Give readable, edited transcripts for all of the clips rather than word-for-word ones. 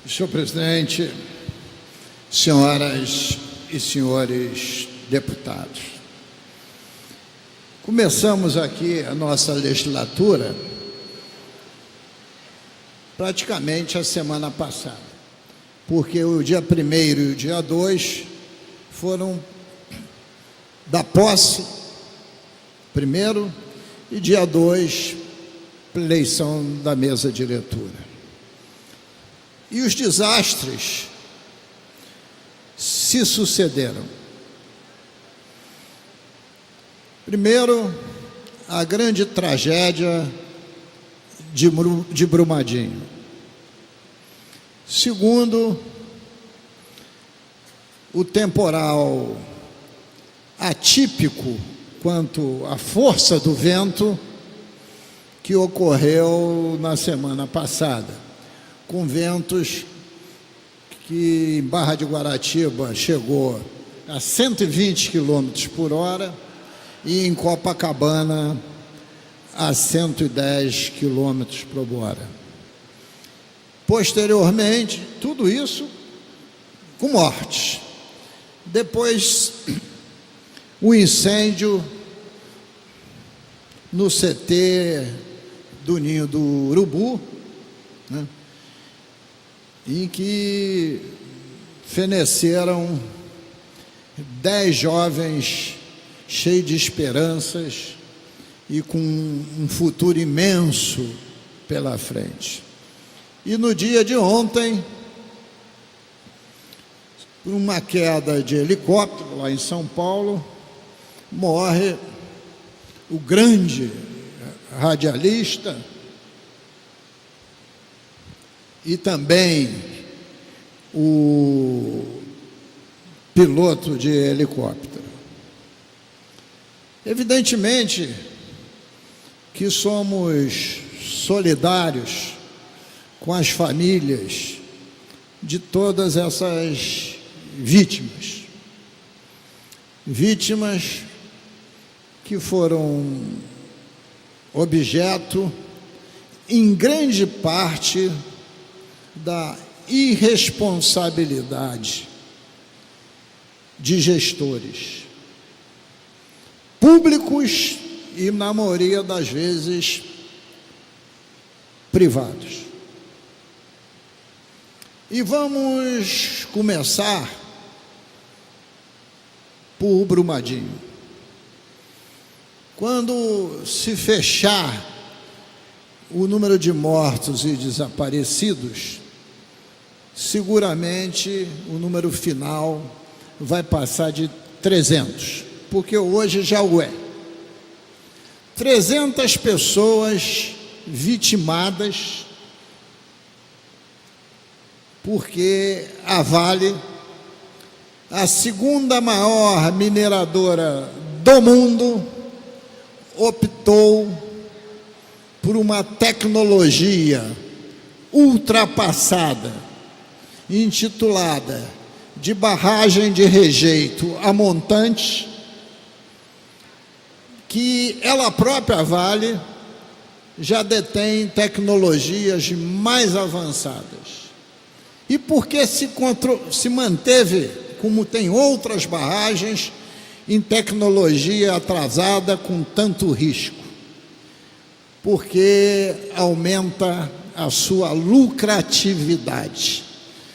Senhor presidente, senhoras e senhores deputados, começamos aqui a nossa legislatura praticamente a semana passada, porque o dia 1º e o dia 2 foram da posse, primeiro, e dia 2, eleição da mesa diretora. E os desastres se sucederam. Primeiro, a grande tragédia de Brumadinho. Segundo, o temporal atípico quanto à força do vento que ocorreu na semana passada, com ventos que em Barra de Guaratiba chegou a 120 km por hora e em Copacabana a 110 km por hora. Posteriormente, tudo isso com mortes. Depois, o incêndio no CT do Ninho do Urubu, né, em que feneceram 10 jovens cheios de esperanças e com um futuro imenso pela frente. E no dia de ontem, por uma queda de helicóptero lá em São Paulo, morre o grande radialista e também o piloto de helicóptero. Evidentemente que somos solidários com as famílias de todas essas vítimas. Vítimas que foram objeto, em grande parte, da irresponsabilidade de gestores públicos e, na maioria das vezes, privados. E vamos começar por Brumadinho. Quando se fechar o número de mortos e desaparecidos, seguramente o número final vai passar de 300, porque hoje já o é. 300 pessoas vitimadas porque a Vale, a segunda maior mineradora do mundo, optou por uma tecnologia ultrapassada, intitulada de barragem de rejeito a montante, que ela própria, Vale, já detém tecnologias mais avançadas. E por que se manteve, como tem outras barragens, em tecnologia atrasada com tanto risco? Porque aumenta a sua lucratividade,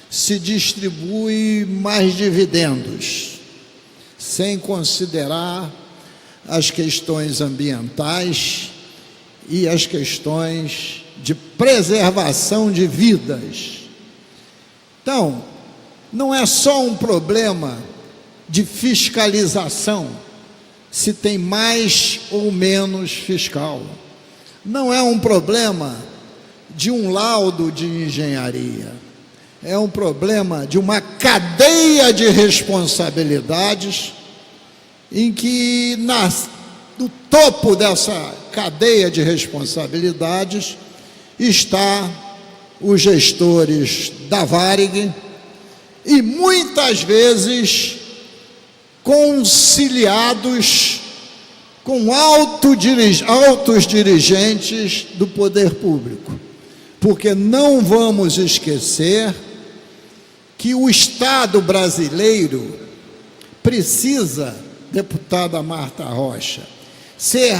se distribui mais dividendos, sem considerar as questões ambientais e as questões de preservação de vidas. Então, não é só um problema de fiscalização, se tem mais ou menos fiscal. Não é um problema de um laudo de engenharia. É um problema de uma cadeia de responsabilidades em que, no topo dessa cadeia de responsabilidades, está os gestores da Varig e, muitas vezes, conciliados com altos dirigentes do poder público. Porque não vamos esquecer que o Estado brasileiro precisa, deputada Marta Rocha, ser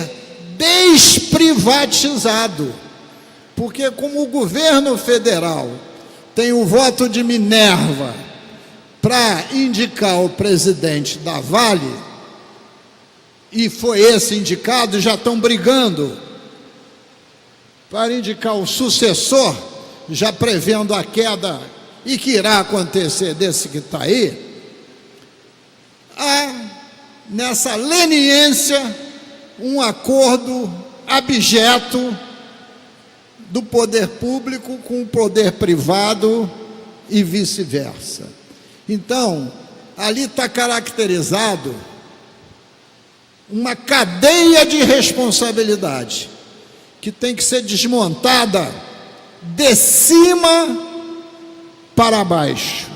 desprivatizado, porque como o governo federal tem o voto de Minerva para indicar o presidente da Vale, e foi esse indicado, já estão brigando para indicar o sucessor, já prevendo a queda e que irá acontecer desse que está aí, há nessa leniência um acordo abjeto do poder público com o poder privado e vice-versa. Então, ali está caracterizado uma cadeia de responsabilidade que tem que ser desmontada de cima para baixo.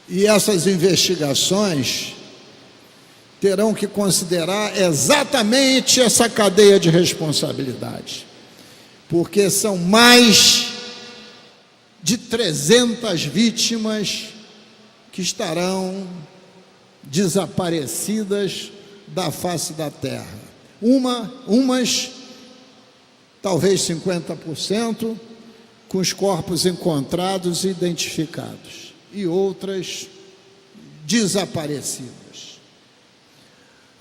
E essas investigações terão que considerar exatamente essa cadeia de responsabilidade, porque são mais de 300 vítimas que estarão desaparecidas da face da terra. Umas, talvez 50%, com os corpos encontrados e identificados, e outras desaparecidas.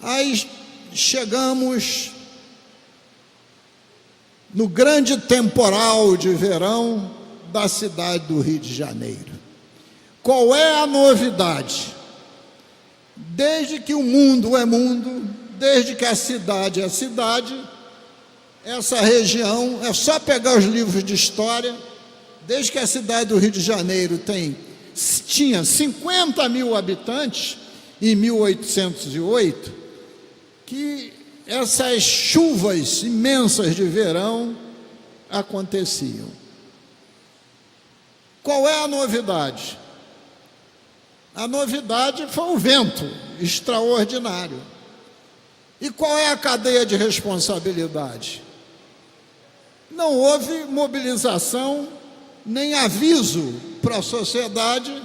Aí chegamos no grande temporal de verão da cidade do Rio de Janeiro. Qual é a novidade? Desde que o mundo é mundo, desde que a cidade é cidade, essa região, é só pegar os livros de história, desde que a cidade do Rio de Janeiro tinha 50 mil habitantes, em 1808, que essas chuvas imensas de verão aconteciam. Qual é a novidade? A novidade foi o vento extraordinário. E qual é a cadeia de responsabilidade? Não houve mobilização, nem aviso para a sociedade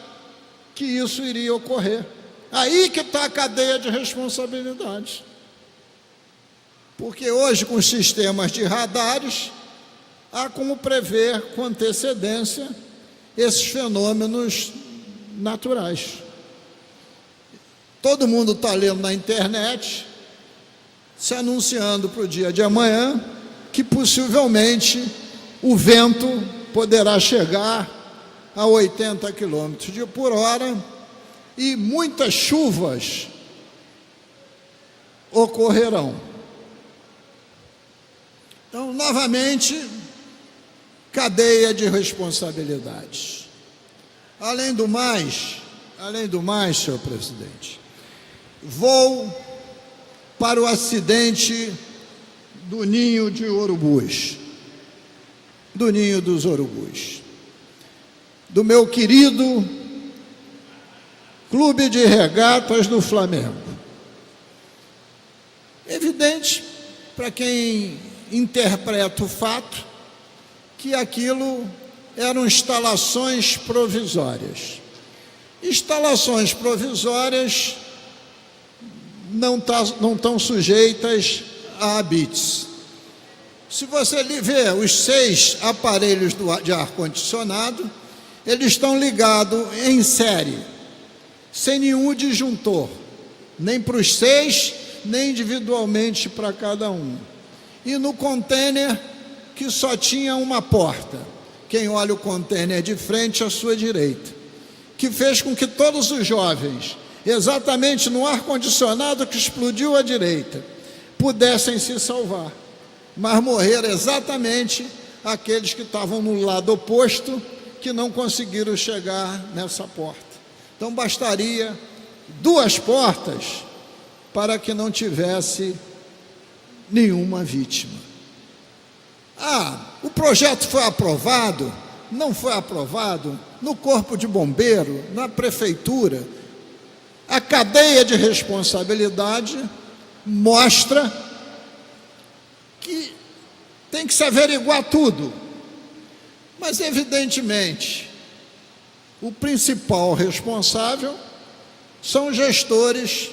que isso iria ocorrer. Aí que está a cadeia de responsabilidade. Porque hoje, com os sistemas de radares, há como prever com antecedência esses fenômenos naturais. Todo mundo está lendo na internet, se anunciando para o dia de amanhã, que possivelmente o vento poderá chegar a 80 km por hora e muitas chuvas ocorrerão. Então, novamente, cadeia de responsabilidades. Além do mais, senhor presidente, vou para o acidente do ninho de urubus, do ninho dos urubus, do meu querido Clube de Regatas do Flamengo. Evidente, para quem interpreta o fato, que aquilo eram instalações provisórias. Instalações provisórias não estão sujeitas a habites. Se você ver os 6 aparelhos de ar-condicionado, eles estão ligados em série, sem nenhum disjuntor, nem para os 6, nem individualmente para cada um. E no contêiner, que só tinha uma porta, quem olha o contêiner de frente à sua direita, que fez com que todos os jovens, exatamente no ar-condicionado que explodiu à direita, pudessem se salvar, mas morreram exatamente aqueles que estavam no lado oposto, que não conseguiram chegar nessa porta. Então bastaria 2 portas para que não tivesse nenhuma vítima. O projeto foi aprovado? Não foi aprovado? No Corpo de Bombeiro, na Prefeitura, a cadeia de responsabilidade mostra que tem que se averiguar tudo. Mas, evidentemente, o principal responsável são os gestores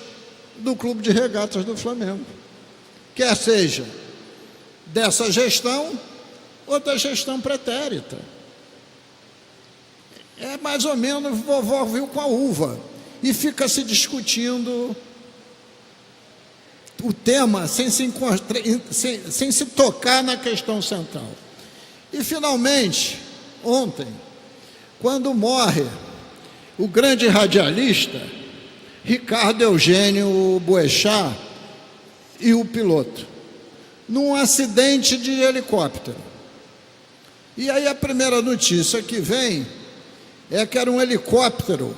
do Clube de Regatas do Flamengo, quer seja dessa gestão ou da gestão pretérita. É mais ou menos vovó viu com a uva, e fica se discutindo o tema sem se tocar na questão central. E finalmente, ontem, quando morre o grande radialista Ricardo Eugênio Boechat e o piloto, num acidente de helicóptero. E aí a primeira notícia que vem é que era um helicóptero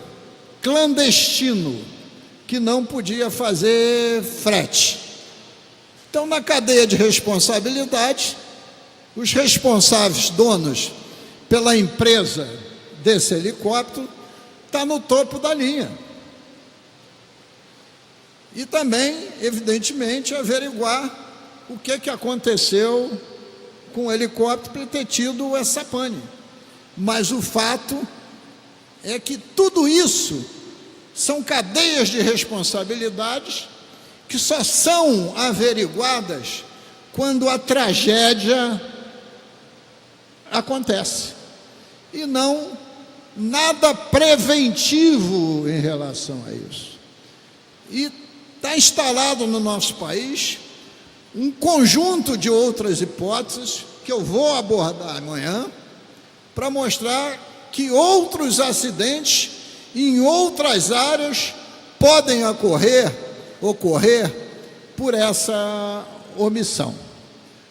clandestino que não podia fazer frete. Então, na cadeia de responsabilidade, os responsáveis, donos pela empresa desse helicóptero, está no topo da linha. E também, evidentemente, averiguar o que aconteceu com o helicóptero para ter tido essa pane. Mas o fato é que tudo isso são cadeias de responsabilidades que só são averiguadas quando a tragédia acontece, e não nada preventivo em relação a isso. E está instalado no nosso país um conjunto de outras hipóteses que eu vou abordar amanhã para mostrar que outros acidentes em outras áreas podem ocorrer por essa omissão.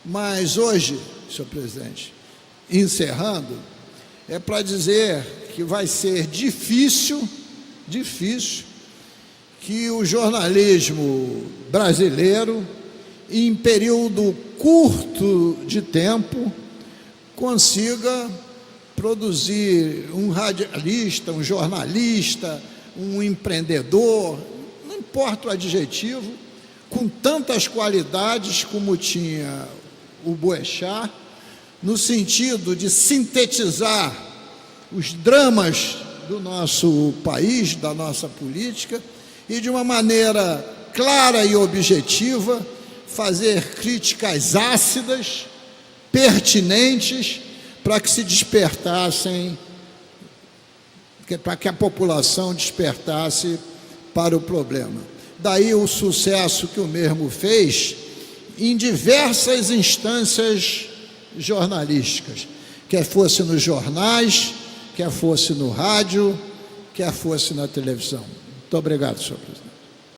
Mas hoje, senhor presidente, encerrando, é para dizer que vai ser difícil que o jornalismo brasileiro, em período curto de tempo, consiga produzir um radialista, um jornalista, um empreendedor, não importa o adjetivo, com tantas qualidades como tinha o Boechat, no sentido de sintetizar os dramas do nosso país, da nossa política, e de uma maneira clara e objetiva, fazer críticas ácidas, pertinentes, para que se despertassem, para que a população despertasse para o problema. Daí o sucesso que o mesmo fez em diversas instâncias jornalísticas, quer fosse nos jornais, quer fosse no rádio, quer fosse na televisão. Muito obrigado, senhor presidente.